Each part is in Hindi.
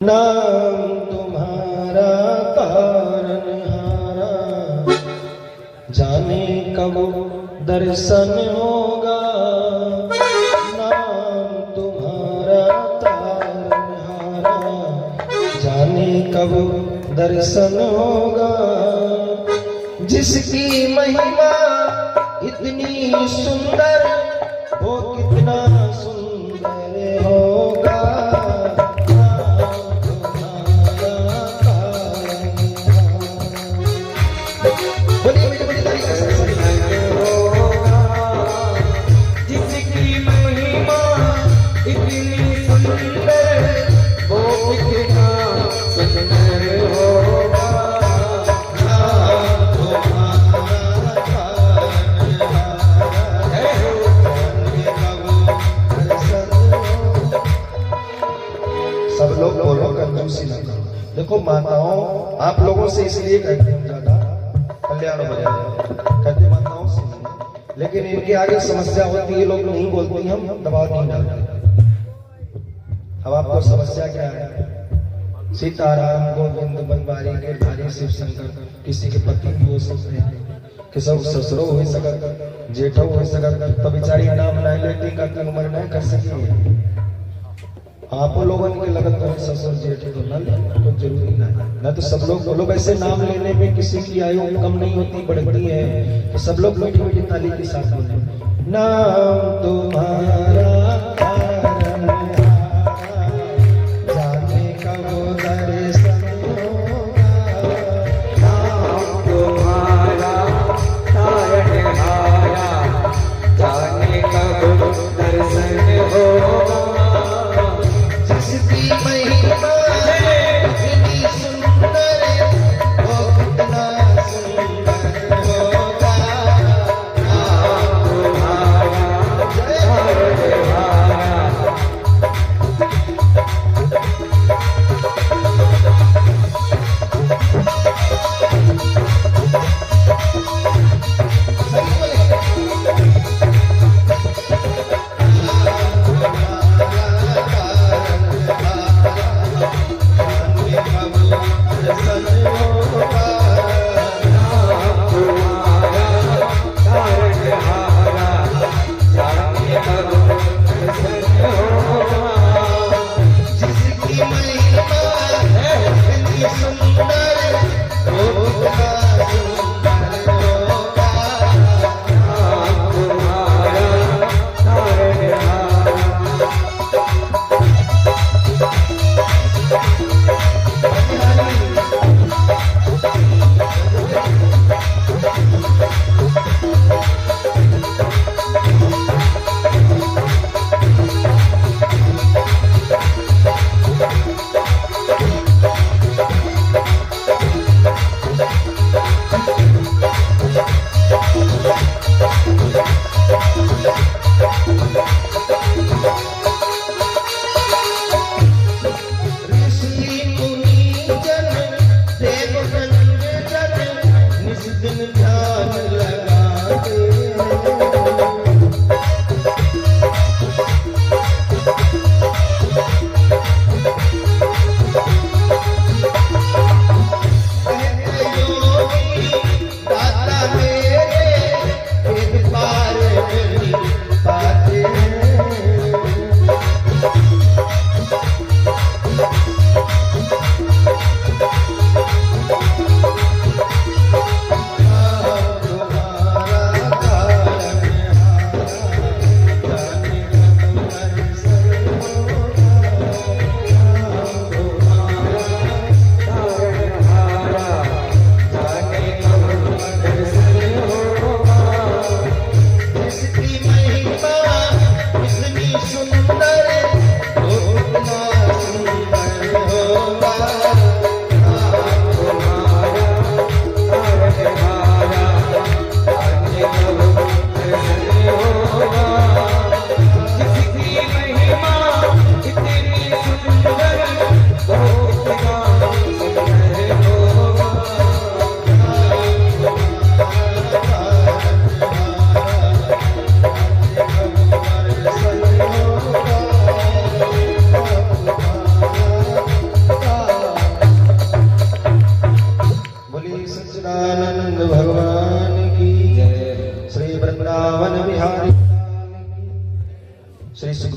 नाम तुम्हारा तारनहारा, जाने कब दर्शन होगा। नाम तुम्हारा तारनहारा, जाने कब दर्शन होगा। जिसकी महिमा इतनी सुंदर, वो कितना सुंदर होगा। जिसकी महिमा इतनी सुंदर, वो कितना सुंदर होगा। सब लोग बोलो कंजूसी ना करो। देखो माताओं, आप लोगों से इसलिए कहते हैं ज्यादा कल्याण हो जाए, कहते माताओं से, लेकिन इनके आगे समस्या होती है, लोग नहीं बोलती, हम दबाव नहीं डालते। अब आपको समस्या क्या है? सीताराम गोविंद बनवारी गिरधारी शिव शंकर, किसी के पति भी हो सकते हैं, कि सब ससुरो हो सकत, जेठो हो सकत, तो बेचारी नाम नहीं लेती का उम्र नहीं कर सकी। आप लोगों के लगत तो ससुर जेठ तो न ले, तो जरूरी ना तो सब लोग वैसे नाम लेने में किसी की आयु कम नहीं होती, बढ़ती है। तो सब लोग मीठी मीठी ताली के साथ बोले, नाम तुम्हारा जाने कब दर्शन होगा। नाम तुम्हारा तारनहारा, जाने कब दर्शन होगा। जिसकी महिमा इतनी सुंदर, वो कितना सुंदर होगा। नाम तुम्हारा तारनहारा,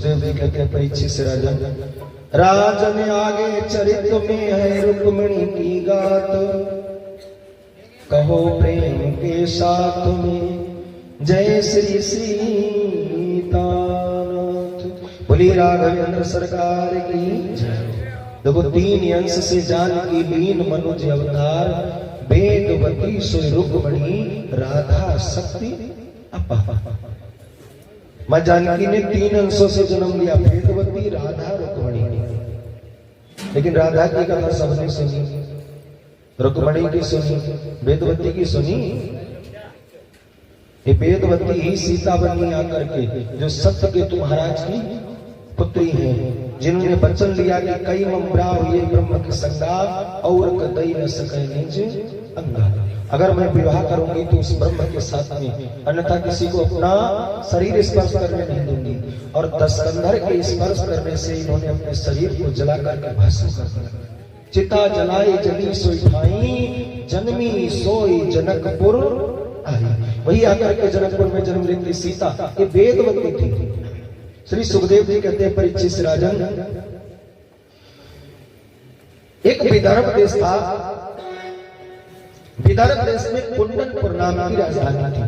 सुखदेव जी कहते हैं परीक्षित से राजन आगे चरित में है रुक्मिणी की गात, कहो प्रेम के साथ में जय श्री सीतानाथ। बोली राघवेंद्र सरकार की जय। देखो 3 अंश से जानकी लीन मनुज अवतार, वेदवती सोई रुक्मिणी राधा शक्ति अपा। मां जानकी ने 3 अंशों से जन्म लिया, वेदवती, राधा, रुक्मिणी। लेकिन राधा की कथा सबने सुनी, रुक्मिणी की सुनी, वेदवती की सुनी। ये वेदवती ही सीता बनी आकर के, जो सत्यकेतु महाराज की पुत्री है, जिन्होंने वचन लिया कि कई ममरा हुए ब्रह्म की संगा और कतई न सके निज अंगा। अगर मैं विवाह करूंगी तो उस ब्रह्म के साथ में, अन्यथा किसी को अपना शरीर स्पर्श करने नहीं दूंगी। और 10 कंधर के स्पर्श करने से इन्होंने अपने शरीर को जला करके भस्म कर दिया। चिता जलाई जली सोई ठाई, जन्मी सोई जनकपुर आई। वही आकर के जनकपुर में जन्म लेती सीता, ये वेदवती थी। श्री सुखदेव जी कहते हैं परीक्षित से राजन, एक विदर्भ देश था, विदर्भ देश में कुंडनपुर नाम की राजधानी थी,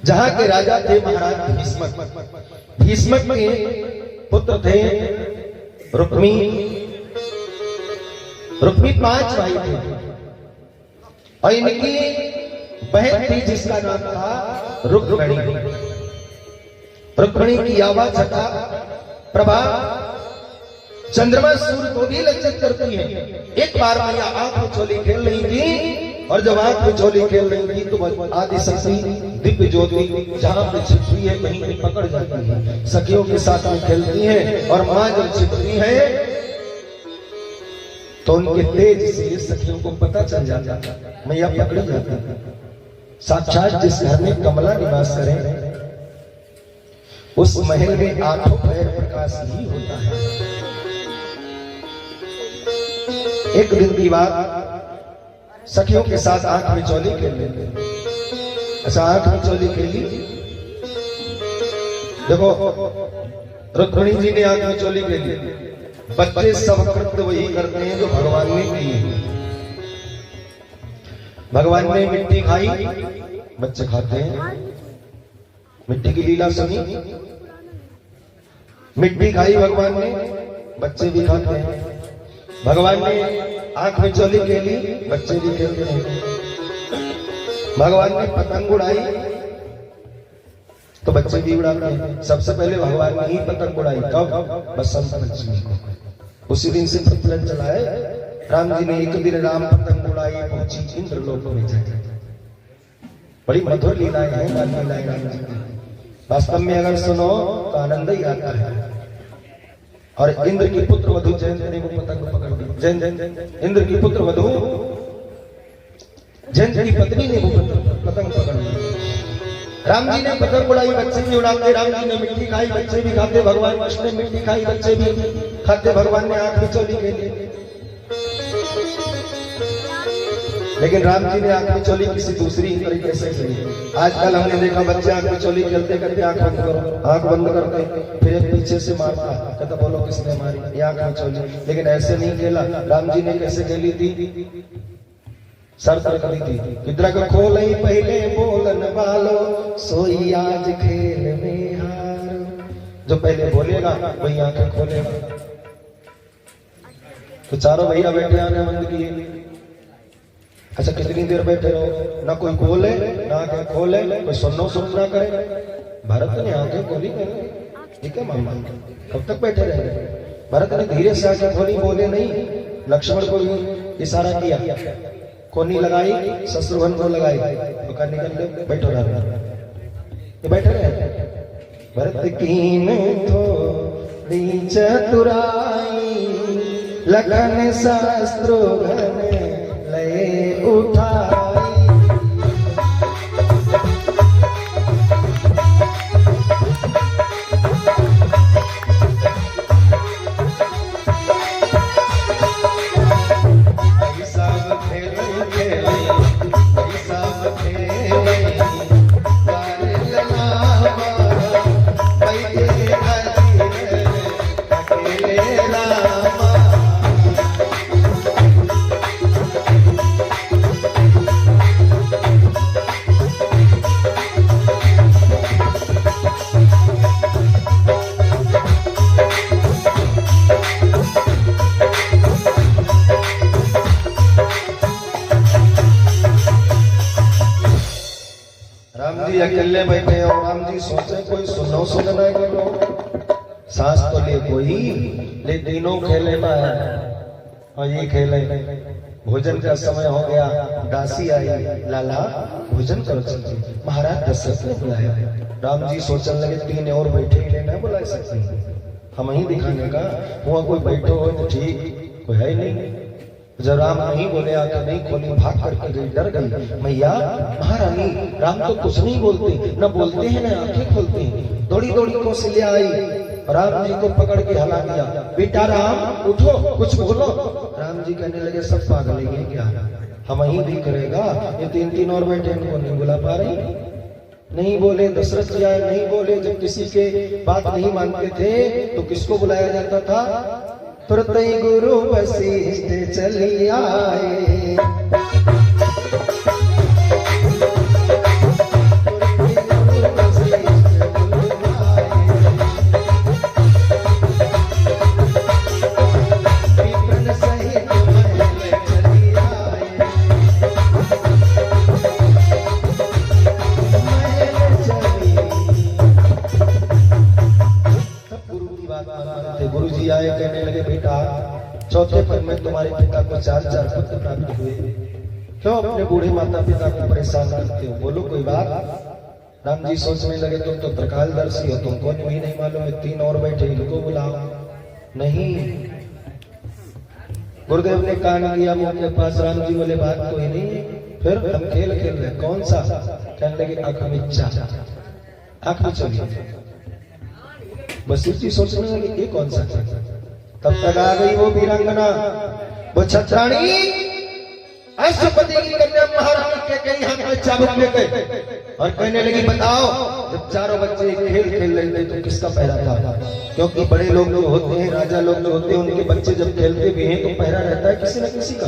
जहां के राजा थे महाराज भीष्मक। भीष्मक के पुत्र थे रुक्मी। रुक्मी 5 भाई थे और इनकी बहन थी जिसका नाम था रुक्मिणी। रुक्मिणी की आवाज छटा प्रभा चंद्रमा सूर्य को भी लज्जित करती है। एक बार मैया आंख में चोली खेल रही थी, और जब आंख में चोली खेल रही थी तो आदि शक्ति दिव्य ज्योति जहां पे छिपती है कहीं कहीं पकड़ जाती है, सखियों के साथ में खेलती है। और मां जब छिपती है तो उनके तेज से सखियों को पता चल जाता, मैया पकड़ी जाती। साक्षात जिस घर में कमला निवास करे उस महल में 8 पैर प्रकाश ही होता है। एक दिन की बात, सखियों के साथ आंख में चोली खेल लेते। अच्छा, आंख में चोली खेली, देखो रुक्मिणी जी ने आंख में चोली खेली। बच्चे सब कृत्य वही करते हैं जो भगवान ने किए। भगवान ने मिट्टी खाई, बच्चे खाते हैं। मिट्टी की लीला सुनी, मिट्टी खाई भगवान ने, बच्चे भी खाते हैं। भगवान ने आंख में चोली खेली, बच्चे भी खेलते हैं। भगवान ने पतंग उड़ाई तो बच्चे भी उड़ाते हैं। सबसे पहले भगवान ने ही पतंग उड़ाई, कब? बसंत पंचमी को। उसी दिन से प्रचलन चला है। राम जी ने एक दिन राम पतंग उड़ाई, पहुंची इंद्रलोक में जाकर। बड़ी मधुर लीलाएं हैं बाल लीलाएं राम जी की। वास्तव में अगर सुनो तो आनंद ही आता है। और इंद्र की पुत्र वधु जयंत ने वो पतंग पकड़ ली। जयंत इंद्र की पुत्र वधु जयंत की पत्नी ने वो पतंग पकड़ ली। राम जी ने पतंग उड़ाई, बच्चे भी उड़ाते। राम जी ने मिट्टी खाई, बच्चे भी खाते। भगवान कृष्ण ने मिट्टी खाई, बच्चे भी खाते। भगवान ने आंख में चोली खेली, लेकिन राम जी ने आंख में चोली किसी दूसरी तरीके से खेली। आजकल हमने देखा बच्चे आंख में चोली खेलते करते आंख बंद करो, आंख बंद करते, फिर एक पीछे से मारता, कहता बोलो किसने मारी, ये आंख में चोली। लेकिन ऐसे नहीं खेला। राम जी ने कैसे खेली थी? शर्त रखी थी कि द्रग खोल ही पहले बोलन वालो, सोई आज खेल में हार। जो पहले बोलेगा वही आंखें खोलेगा। तो चारों भैया बैठे आंखें बंद किए। अच्छा, कितनी देर बैठे रहो, ना कोई बोले ना आंखें खोले, कोई सुनो सुन ना करे। भरत ने आंखें खोली, ठीक है मामा, कब तक बैठे रहे? भरत ने धीरे से आंखें खोली, बोले नहीं। लक्ष्मण को भी इशारा किया, कोनी लगाई, शत्रुघ्न को लगाई, तो कर निकल गए, बैठो रहा, ये बैठे रहे। भरत कीन थोड़ी चतुराई, लखन शत्रुघ्न ले उठाई। सब खेले खेले, सब खेले, कर लना बैठे खेलने बैठे और राम जी सोचे कोई सुनो सुनना है करो, सांस तो ले कोई, ले तीनों खेले में और ये खेले। भोजन का समय हो गया, दासी आई, लाला भोजन करो चलिए। महाराज दशरथ ने बुलाया। राम जी सोचने लगे तीन और बैठे ही नहीं बुला सकते, हम ही दिखाने का, वहां कोई बैठो हो तो ठीक, कोई है नहीं। जब राम नहीं बोले, आके नहीं खोली, भाग करके गई, डर गई। मैया महारानी राम तो कुछ नहीं बोलते, न बोलते हैं न आंखें खोलते हैं। दौड़ी दौड़ी कौशल्या आई, राम जी को पकड़ के हिला दिया, बेटा राम उठो कुछ बोलो। राम जी कहने लगे सब पागल है क्या, हम ही भी करेगा, ये तीन तीन और बैठे इनको नहीं बुला पा रही। नहीं बोले, दशरथ जी आए नहीं बोले। जब किसी के बात नहीं मानते थे तो किसको बुलाया जाता था? तुरंत ही गुरु वशिष्ठ चली आए। गुरु जी आए, कहने लगे बेटा चौथे पद में तुम्हारे पिता को चार चार पुत्र प्राप्त हुए, क्यों अपने बूढ़े माता पिता को परेशान करते हो, बोलो कोई बात। राम जी सोचने लगे तुम तो प्रकाशदर्शी हो, तुमको भी नहीं मालूम है, तीन और बैठे इनको बुलाओ। नहीं, गुरुदेव ने कान किया मुंह के पास। राम जी बोले बात कोई नहीं, फिर हम खेल खेल रहे, कौन सा? कहने लगे आंख मिच्चा, आंख मिच्चा। वशिष्ठ सोचने लगे ये कौन सा? तब तक आ गई वो वीरांगना, वो छत्राणी, अष्टपति की कन्या महारानी के कई हाथ में चाबुक ले गए और कहने लगी बताओ जब चारों बच्चे खेल खेल रहे थे तो किसका पहरा था? क्योंकि बड़े लोग जो होते हैं, राजा लोग जो होते हैं, उनके बच्चे जब खेलते भी हैं तो पहरा रहता है किसी न किसी का।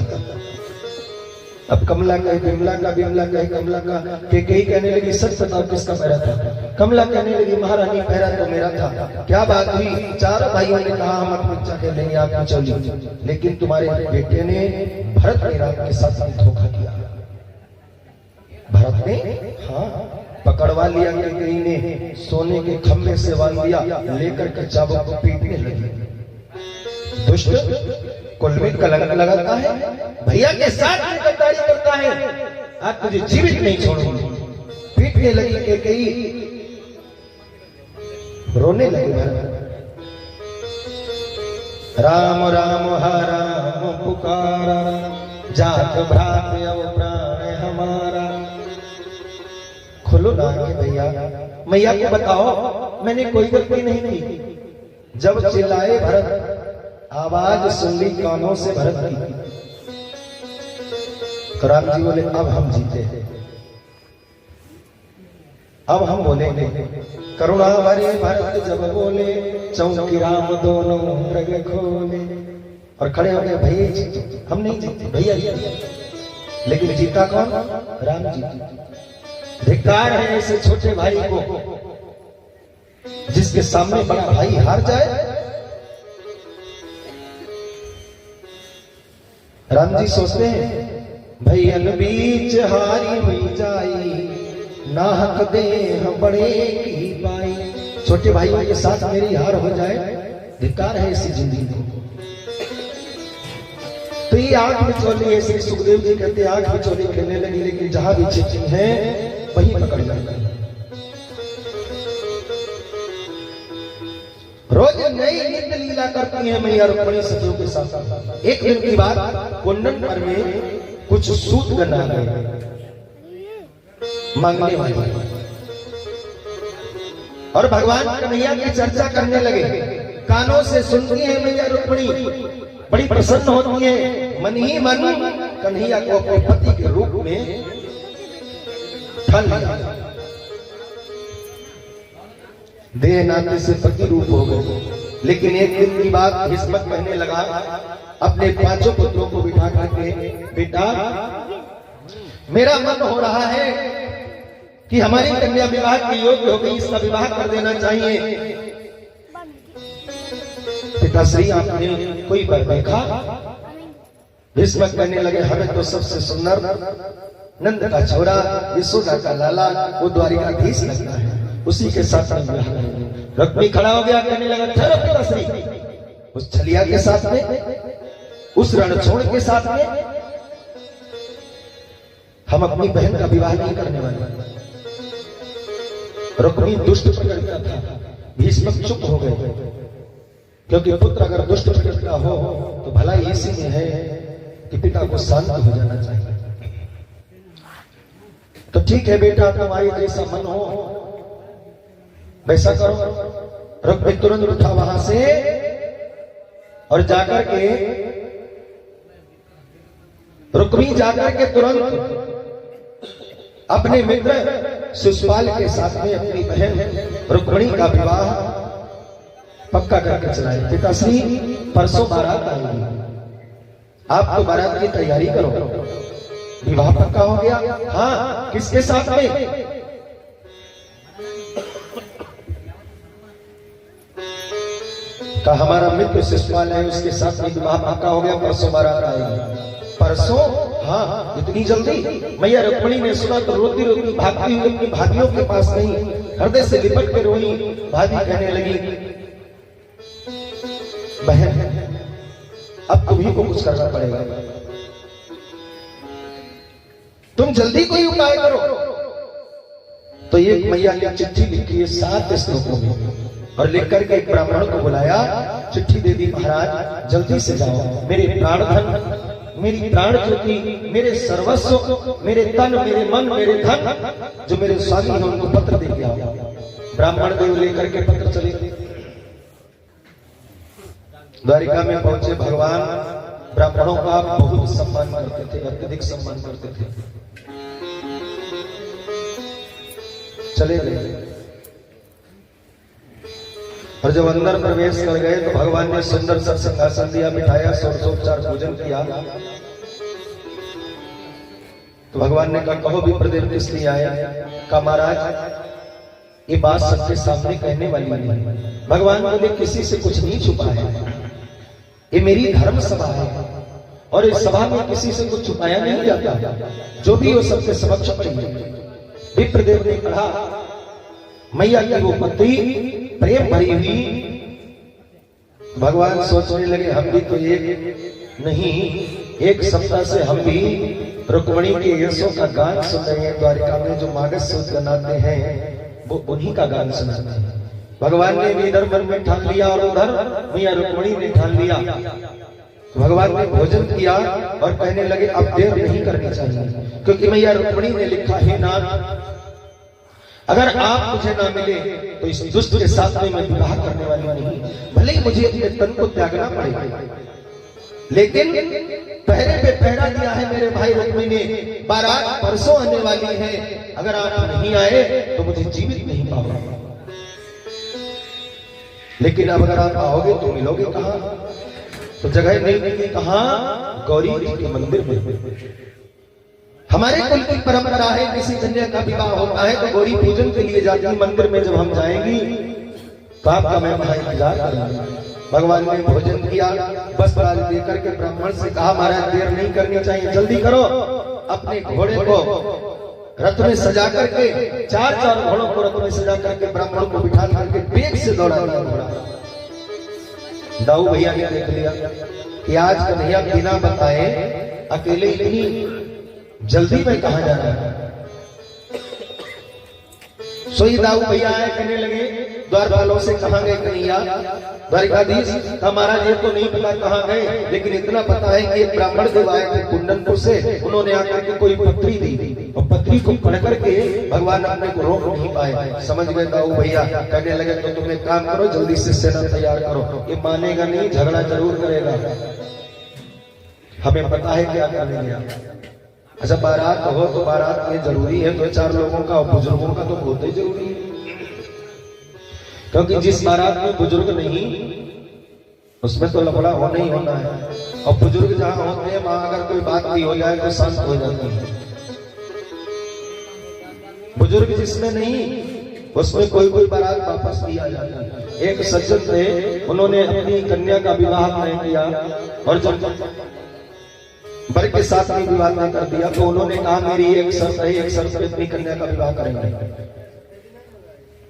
अब कमला कहे बिमला का, बिमला कहे कमला का, कई कहने लगी सच बताओ किसका पहरा था? कमला कहने लगी महारानी पहरा तो मेरा था। क्या बात हुई? चारों भाइयों ने कहा हम अपनी बच्चा खेलेंगे, आप चलो, लेकिन तुम्हारे बेटे ने भरत ने राम के साथ धोखा किया। भरत ने हाँ पकड़वा लिया, कई ने सोने के खंभे से बांध दिया, लेकर के चाबुक को पीटने लगी। दुष्ट कुल में कलंक लगाता है, भैया के साथ गद्दारी करता है, आज तुझे जीवित नहीं छोड़ूंगी। पीटने लगी के कई, रोने लगे भरत। राम राम हा राम पुकारा, जात भ्रात अब प्राण हमारा। खुलो ना के भैया, मैया को बताओ मैंने कोई गलती नहीं की। जब चिल्लाए भरत, आवाज सुन ली कानों से भरत की, तो राम जी बोले अब हम जीते हैं, अब हम बोलेंगे। करुणा भरे भरत जब बोले, चौकी राम दोनों मृग खोले। और खड़े हो गए, भैया जीते, हम नहीं जीते, भैया जीते। लेकिन जीता कौन? राम जी। धिक्कार है ऐसे छोटे भाई को, जिसके सामने बड़ा भाई हार जाए। राम जी सोचते हैं भैयन बीच हारी हुई जाई, नाहक देह बड़े की पाई। छोटे भाइयों के साथ मेरी हार हो जाए, धिक्कार है इसी जिंदगी को। तो ये आंख मिचौली है, श्री सुखदेव जी कहते आंख मिचौली खेलने लगी, लेकिन जहां भी चिट्ठी है वही पकड़ जाएगा। रोज नई नित्य लीला करती है मैया रुक्मिणी सखियों के साथ। एक दिन की बात, कुंडन पर में कुछ सूत गना गए मांगने वाले, और भगवान कन्हैया की चर्चा करने लगे। कानों से सुनती है मैया रुक्मिणी, बड़ी प्रसन्न होती है, मन ही मन कन्हैया को अपने पति के रूप में ठान लिया। देह नाते से पति रूप हो गए। लेकिन एक दिन की बात, किस्मत कहने लगा अपने पांचों पुत्रों को बिठा करके, बेटा मेरा मन हो रहा है कि हमारी कन्या विवाह की योग्य हो गई, इसका विवाह कर देना चाहिए। पिताश्री आपने कोई वर देखा? किस्मत कहने लगे हमें तो सबसे सुंदर नंद का छोरा, यशोदा का लाला, वो द्वारिकाधीश लगता है, उसी के साथ में विवाह करेंगे। रुक्मी खड़ा हो गया, कहने लगा ठहरो पिताश्री, उस छलिया के साथ में, उस रणछोड़ के साथ में हम अपनी बहन का विवाह नहीं करने वाले। रुक्मी दुष्ट प्रकृति का था, भीष्म चुप हो गए, क्योंकि पुत्र अगर दुष्ट प्रकृति का हो तो भला इसी में है कि पिता को शांत हो जाना चाहिए। तो ठीक है बेटा, तुम्हारी जैसा मन हो वैसा करो। रुक्मी तुरंत उठा वहां से और जाकर के, रुक्मी जाकर के तुरंत अपने मित्र शिशुपाल के साथ में अपनी बहन रुक्मिणी का विवाह पक्का करके चलाए। पिताश्री परसों बारात आएगी, आप तो बारात की तैयारी करो। विवाह पक्का हो गया। हाँ, किसके साथ में? का हमारा मित्र शिशुपाल है, उसके साथ में विवाह पक्का हो गया, परसों बारात आएगी। परसों? हाँ, इतनी जल्दी? मैया रुक्मिणी ने सुना तो रोती रोती भागती हुई अपनी भाभियों के पास गई, हृदय से लिपट के रोई। भाभी कहने लगी, बहन अब तुम्ही को कुछ करना पड़ेगा, तुम जल्दी कोई उपाय करो। तो ये मैया ने चिट्ठी लिखी है 7 श्लोकों में, और लिख करके एक ब्राह्मण को बुलाया, चिट्ठी दे दी, महाराज जल्दी से जाओ, मेरे प्राण धन, मेरी प्राण ज्योति, मेरे सर्वस्व, मेरे तन, मेरे मन, मेरे धन जो मेरे स्वामी हैं उनको पत्र दे के आओ। ब्राह्मण देव लेकर के पत्र चले। द्वारिका में पहुंचे भगवान ब्राह्मणों का बहुत सम्मान करते थे, अत्यधिक सम्मान करते थे। चले गए और जब अंदर प्रवेश कर गए तो भगवान ने सुंदर सा सिंहासन दिया, बिठाया, षोडशोपचार पूजन किया। तो भगवान ने कहा, कहो विप्रदेव किस लिए आया? कहा महाराज ये बात सबके सामने कहने वाली नहीं, भगवान बोले किसी से कुछ नहीं छुपा है, ये मेरी धर्म सभा है और इस सभा में किसी से कुछ छुपाया नहीं जाता, जो भी हो सबके समक्ष चाहिए। विप्रदेव ने कहा, मैया की वो पत्री प्रेम भरी हुई। भगवान सोचने लगे, हम भी तो एक नहीं, एक सप्ताह से हम भी रुक्मिणी के यशों का गान सुन रहे हैं। द्वारिका में जो मागस सूत बनाते हैं वो उन्हीं का गान सुनाते हैं। भगवान ने भी इधर मन में ठान लिया और उधर मैया रुक्मिणी ने ठान लिया। तो भगवान ने भोजन किया और कहने लगे, अब देर नहीं करनी चाहिए, क्योंकि मैया रुक्मिणी ने लिखा है, नाथ अगर आप मुझे ना मिले तो इस दुष्ट के साथ में मैं विवाह करने वाली नहीं, भले ही मुझे अपने तन को त्यागना पड़ेगा, लेकिन पहरे पे पहरा दिया है मेरे भाई रुक्मी ने, बारात परसों आने वाली है, अगर आप नहीं आए तो मुझे जीवित नहीं पाओगे। लेकिन अब अगर आप आओगे तो मिलोगे कहाँ? तो जगह नहीं मिली, कहाँ? गौरी जी के मंदिर में। हमारे कुल की परंपरा है, किसी कन्या का विवाह होता है तो गौरी पूजन के लिए जाती मंदिर में। जब हम जाएंगी तो आपका मैं वहां इंतजार करूंगा। भगवान ने भोजन किया, बस बाल देकर के ब्राह्मण से कहा, महाराज देर नहीं करनी चाहिए, जल्दी करो। अपने घोड़े को रथ में सजा करके, 4 घोड़ों को रथ में सजा करके ब्राह्मण को बिठा करके वेग से दौड़ा दिया घोड़ा। दाऊ भैया ने देख लिया कि आज कन्हैया बिना बताए अकेले इतनी जल्दी में कहा जा रहा है। सोई दाऊ भैया आए, कहने लगे द्वारपालों से, कहां गए कन्हैया? द्वारिकाधीश, हमारा ये तो नहीं पता कहां गए, लेकिन इतना पता है कि एक ब्राह्मण देव आए थे कुंडनपुर से, उन्होंने आकर के कोई पत्री दी और पत्री को पढ़ करके भगवान अपने को रोक नहीं पाए। समझ गए दाऊ भैया, कहने लगे तो तुम एक काम करो, जल्दी से सेना तैयार करो। ये मानेगा नहीं, झगड़ा जरूर करेगा, हमें पता है क्या करेंगे। अच्छा बारात हो तो बारात में जरूरी है 2-4 लोगों का, और बुजुर्गों का तो बहुत ही जरूरी है, क्योंकि जिस बारात में बुजुर्ग नहीं उसमें तो लफड़ा होना ही होना है, और बुजुर्ग जहां होते हैं वहां अगर कोई बात भी हो जाए तो शांत हो जाती है। बुजुर्ग जिसमें नहीं उसमें कोई बारात वापस भी आ जाती है। एक सज्जन थे, उन्होंने अपनी कन्या का विवाह तय किया और जब वर के साथ में विवाह नहीं कर दिया तो उन्होंने कहा मेरी एक शर्त है, एक शर्त पे अपनी कन्या का विवाह करेंगे।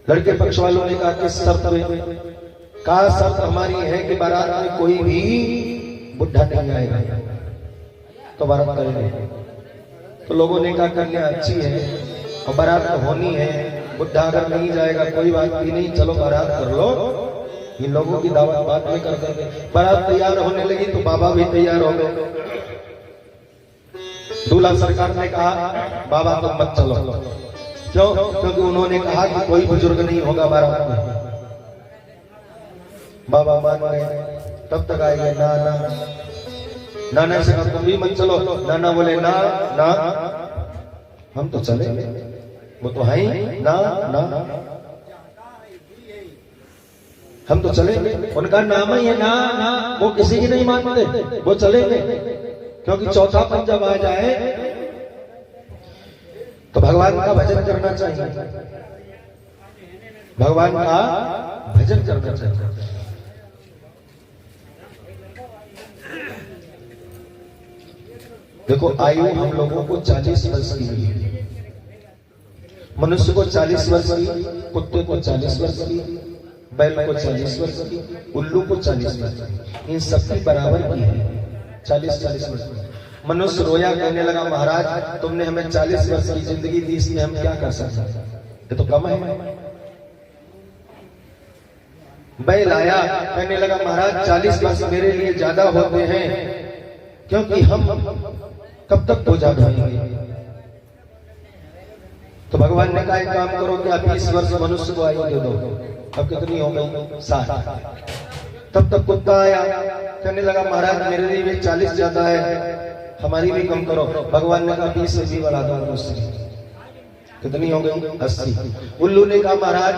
लड़के पक्ष वालों ने कहा किस शर्त पे? कहा शर्त हमारी है कि बारात में कोई भी बुढ़ा नहीं आएगा तो बारात करेंगे। तो लोगों ने कहा कन्या अच्छी है और बारात होनी है, बुढ़ा अगर नहीं जाएगा कोई बात भी नहीं, चलो बारात कर लो। इन लोगों की दावत बाद में कर देंगे। बारात तैयार होने लगी तो बाबा भी तैयार हो गए। दूल्हा सरकार ने कहा बाबा तुम मत चलो। क्यों? क्योंकि उन्होंने कहा कि कोई बुजुर्ग नहीं होगा बारात में। बाबा मान गए। तब तक आएंगे नाना। नाना से तुम भी मत चलो। नाना बोले ना ना हम तो चले, वो तो है ना ना हम तो चलेंगे। उनका नाम ही है ना ना, वो किसी की नहीं मानते, वो चलेंगे। क्योंकि चौथा पन जब आ जाए तो भगवान का भजन करना चाहिए, भगवान का भजन करना चाहिए। देखो आयु हम लोगों को 40 वर्ष की मिली, मनुष्य को 40 वर्ष की, कुत्ते को 40 वर्ष की, बैल को 40 वर्ष की, उल्लू को 40 वर्ष की, इन सबकी बराबर की है 40-40 वर्ष की। मनुष्य रोया, कहने लगा महाराज तुमने हमें 40 वर्ष की जिंदगी दी, इसमें हम क्या कर सकते हैं, ये तो कम है। बैल आया, कहने लगा महाराज 40 वर्ष मेरे लिए ज्यादा होते हैं, क्योंकि हम कब तक बोझा ढोएंगे। तो भगवान ने कहा एक काम करो कि आप 20 वर्ष मनुष्य को आयु दे दो। अब कितनी हो गई? 60। तब तक कुत्ता आया, कहने लगा महाराज मेरे लिए भी 40 ज्यादा है, हमारी भी कम करो। भगवान ने कहा 20 से भी बढ़ा दो मुझसे। कितनी हो गई? 80। उल्लू ने कहा महाराज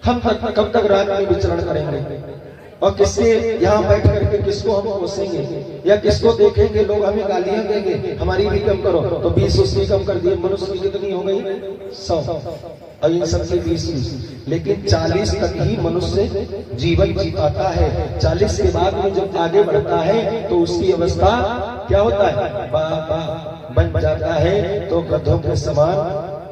हम कब तक रात में विचरण करेंगे और किसके यहाँ बैठ करके किसको हम कोसेंगे या किसको देखेंगे, लोग हमें गालियां देंगे, हमारी भी कम करो। तो 20 उसकी कम कर दिए। मनुष्य की कितनी हो गई? 100। और इन सबसे 20। लेकिन 40 तक ही मनुष्य जीवन जी पाता है। 40 के बाद में जब आगे बढ़ता है तो उसकी अवस्था क्या होता है? बाबा बन जाता है। तो गधों के समान,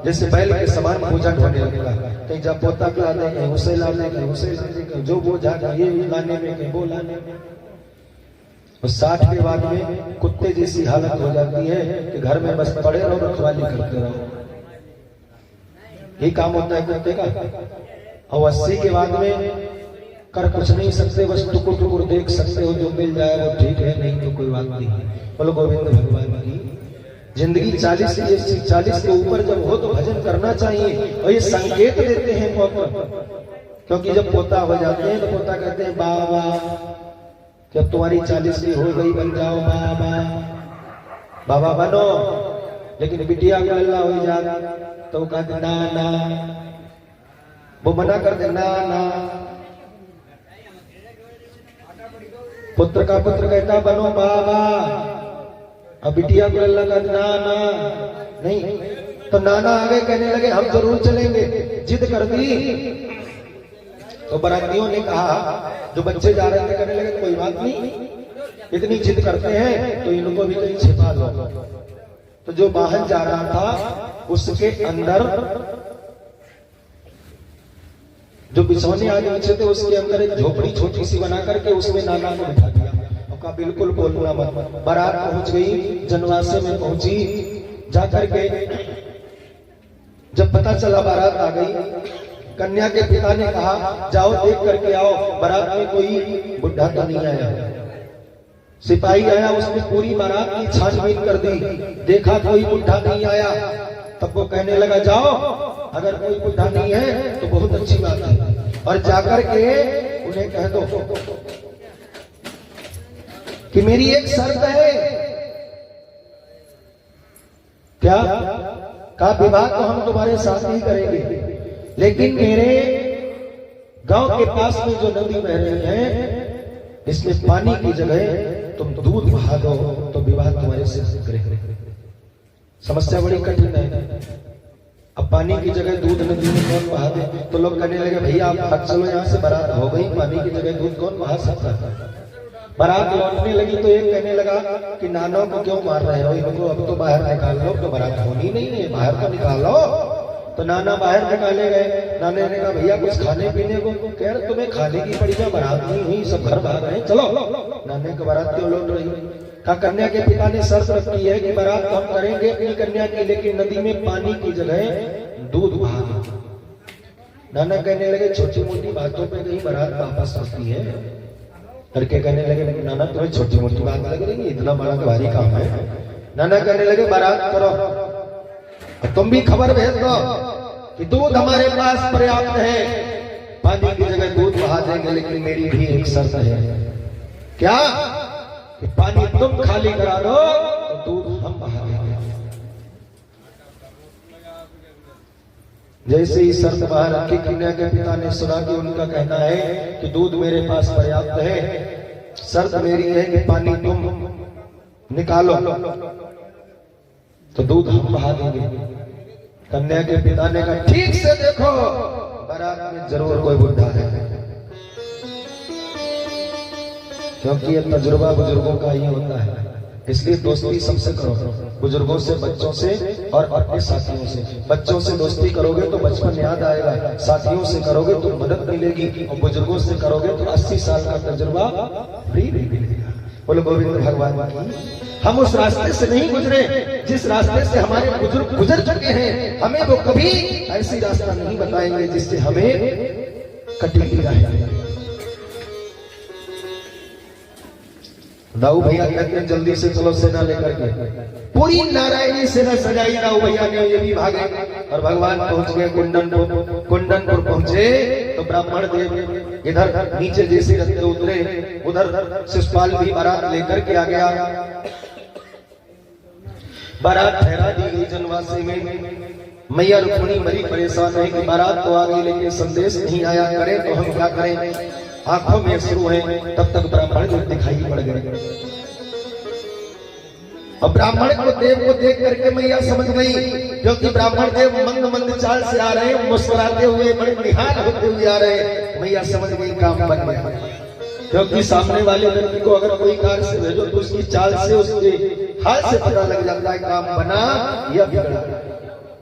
जैसे बैल के समान बोझा ढोने लगता है। कहीं जब पोता लाने, कहीं उसे लाने, कहीं उसे लाने, कहीं जो बोझा ये लाने में, कहीं वो लाने में। और 60 के बाद में कुत्ते जैसी हालत हो जाती है कि घर में बस पड़े रहो, रखवाली करते रहो, यही काम होता है कुत्ते का। और 80 के बाद में कर कुछ नहीं सकते, बस टुकुर टुकुर देख सकते हो, जो मिल जाए वो ठीक है, नहीं तो कोई बात नहीं। बोलो गोविंद भगवान की जिंदगी। 40 के ऊपर जब हो तो भजन करना चाहिए। और ये संकेत देते हैं पोता, क्योंकि जब पोता हो जाते हैं तो पोता कहते हैं बाबा जब तुम्हारी 40 की हो गई बन जाओ बाबा, बाबा बनो। लेकिन बिटिया को अल्लाह हो जाता तो कहते ना ना, वो मना कर दे ना ना। पुत्र का पुत्र कहता बनो बाबा, अब बिटिया को अल्लाह का ना ना नहीं। तो नाना आगे कहने लगे हम जरूर चलेंगे, जिद कर दी। तो बारातियों ने कहा, जो बच्चे जा रहे थे कहने लगे कोई बात नहीं, इतनी जिद करते हैं तो इनको भी कहीं छिपा लो। तो जो वाहन जा रहा था उसके अंदर जो बिछौने आगे बिछे थे उसके अंदर एक झोपड़ी छोटी सी बना करके उसमें नाना को बिठा दिया। का बिल्कुल बोलना मत। बारात पहुंच गई, जनवासे में पहुंची। जाकर के जब पता चला बारात आ गई, कन्या के पिता ने कहा जाओ देख करके आओ बारात में कोई बुढ़ा तो नहीं आया। सिपाही आया, उसने पूरी बारात की छानबीन कर दी, देखा कोई बुढ़ा नहीं आया। तब वो कहने लगा जाओ अगर कोई बुढ़ा नहीं है तो बहुत अच्छी बात है, और जाकर के उन्हें कह दो कि मेरी एक शर्त है। क्या? का विवाह तो हम तुम्हारे साथ ही करेंगे, लेकिन मेरे गांव के पास में जो नदी बह रही है इसमें पानी की जगह तुम दूध बहा दो तो विवाह तुम्हारे से करेंगे। समस्या बड़ी कठिन है। अब पानी की जगह दूध नदी में कौन बहा दे? तो लोग कहने लगे भैया आप भाग चलो यहाँ से, बारात हो गई, पानी की जगह दूध कौन बहा सकता है? बारात लौटने लगी तो एक कहने लगा कि नाना को क्यों मार रहे हो, इनको अब तो बाहर निकाल लो, तो बारात होनी नहीं है, बाहर तो निकालो। तो नाना बाहर निकाले गए। नाने ने कहा भैया कुछ खाने पीने को, कह रहे तुम्हें खाने की पड़ी जा, बारात नहीं हुई, सब घर बाहर रहे, चलो। नाने को बारात क्यों लौट रही? कहा कन्या के पिता ने शर्त रखी है कि बारात हम करेंगे अपनी कन्या की, लेकिन नदी में पानी की जगह दूध बहा दो। नाना कहने लगे छोटी मोटी बातों पे कहीं बारात वापस आती है। लड़के कहने लगे नाना तुम्हें छोटी मोटी बात लग रही है, इतना बड़ा भारी काम है। नाना कहने लगे बारात करो, तुम भी खबर भेज दो कि दूध हमारे पास पर्याप्त है, पानी की जगह दूध बहा देंगे, लेकिन मेरी भी एक शर्त है। क्या? कि पानी तुम खाली करा दो तो दूध हम बहा देंगे। जैसे ही शर्त बाहर रखी, कन्या के पिता ने सुना कि उनका कहना है कि दूध मेरे पास पर्याप्त है, शर्त मेरी है कि पानी तुम निकालो तो दूध हम बहा देंगे। कन्या के पिता ने कहा ठीक से देखो, बारात में जरूर कोई बुढ़ा है, क्योंकि ये तजुर्बा बुजुर्गों का ही होता है। इसलिए दोस्ती सबसे करो, बुजुर्गों से, बच्चों से और अपने साथियों से। बच्चों से दोस्ती करोगे तो बचपन याद आएगा, साथियों से करोगे तो मदद मिलेगी, और बुजुर्गों से करोगे तो 80 साल का तजुर्बा फ्री मिलेगा। बोलो गोविंद भगवान की। हम उस रास्ते से नहीं गुजरे जिस रास्ते से हमारे बुजुर्ग गुजर चुके हैं, हमें वो कभी ऐसी रास्ता नहीं बताएंगे जिससे हमें कटी रहे। दाऊ भैया कहते हैं जल्दी से चलो सेना लेकर के। पूरी नारायणी सेना सजाई, दाऊ भैया ने ये भी भागे और भगवान पहुंच गए कुंडनपुर। कुंडनपुर पहुंचे तो ब्राह्मण देव इधर नीचे जैसे रथ से उतरे, उधर शिषपाल भी बारात लेकर के आ गया। बारात ठहरा दी गई जनवासी में। मैया रुक्मिणी बड़ी परेशान है कि बारात तो आ गई लेकिन संदेश नहीं आया, करें तो हम क्या करें। आंखों में शुरू है, तब तक ब्राह्मण जो दिखाई पड़ गए। और ब्राह्मण को देव को देख करके मैया समझ गई, क्योंकि ब्राह्मण देव मंद मंद चाल से आ रहे हैं, मुस्कुराते हुए, बड़े निहाल होते हुए आ रहे हैं। मैया समझ गई काम बन गया, क्योंकि सामने वाले व्यक्ति को अगर कोई कार्य से भेजो तो उसकी चाल से, उसके हाल से पता लग जाता है काम बना या बिगड़ा।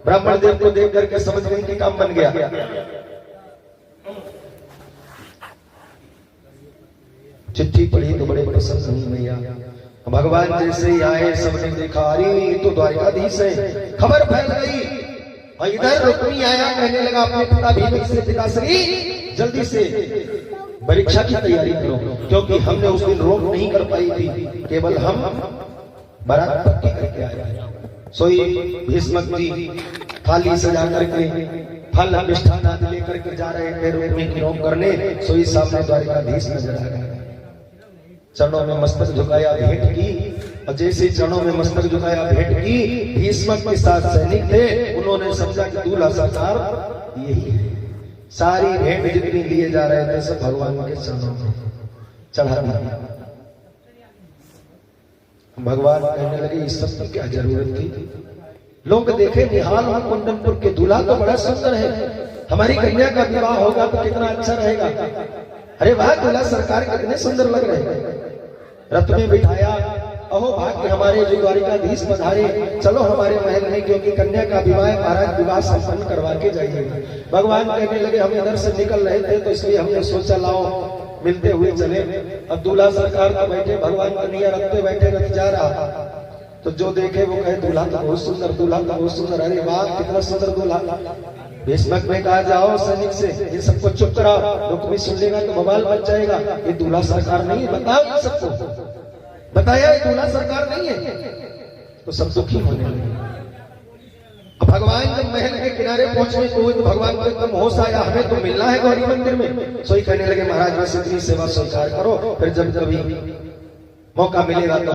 ब्राह्मण देव को देख करके समझ गई कि काम बन गया। चिट्ठी पढ़ी तो बड़े प्रसन्न हुई मैया। भगवान जैसे ही आए सबने देखा, अरे तो द्वारिकाधीश है। खबर फैल गई और इधर रुक्मी आया, कहने लगा अपने पिता भीम से, पिताश्री जल्दी से परीक्षा की तैयारी करो, क्योंकि हमने उस दिन रोक नहीं कर पाई थी, केवल हम बारात पक्की करके आए। सोई भीष्मक जी थाली सजा करके फल मिष्ठान आदि लेकर के जा रहे थे रुक्मी की रोक करने। सोई सामने द्वारिकाधीश नजर आ गए। चरणों में मस्तक झुकाया, भेंट की, और जैसे चरणों में मस्तक झुकाया, भेंट की, भीष्मक के साथ सैनिक थे, उन्होंने समझा कि दूल्हा सरकार यही है। सारी भेंट जितनी लिए जा रहे थे सब भगवान के चरणों में चढ़ा दिया। भगवान कहने लगे इस सब की क्या जरूरत थी। लोग देखे निहाल हो, कुंडनपुर के दूल्हा तो बड़ा सुंदर है, हमारी कन्या का विवाह होगा तो कितना अच्छा रहेगा। अरे वाह दूल्हा सरकार कितने सुंदर लग रहे हैं। रथ में बिठाया, अहो भाग्य हमारे जो द्वारिकाधीश पधारे, चलो हमारे महल में, क्योंकि कन्या का विवाह महाराज विवाह संपन्न करवा के जाइए। भगवान कहने लगे हम इधर से निकल रहे थे तो इसलिए हमने सोचा लाओ मिलते हुए चले। अब दूल्हा सरकार तो बैठे, भगवान कन्या रथ पे बैठे, रथ जा रहा, तो जो देखे वो कहे दूल्हा तो बहुत सुंदर, दूल्हा तो बहुत सुंदर, अरे वाह कितना सुंदर दूल्हा। भीष्मक में कहा जाओ सैनिक से ये सबको चुप कराओ, लोग भी सुन लेगा तो बवाल बच जाएगा। ये दूल्हा सरकार नहीं है, बताओ सबको, बताया ये दूल्हा सरकार नहीं है। तो सब दुखी होने लगे। भगवान जब महल के किनारे पहुंचे तो भगवान को एकदम होश आया, हमें तो मिलना है गौरी मंदिर में। सोई कहने लगे महाराज बस इतनी सेवा स्वीकार करो, फिर जब कभी मौका मिलेगा तो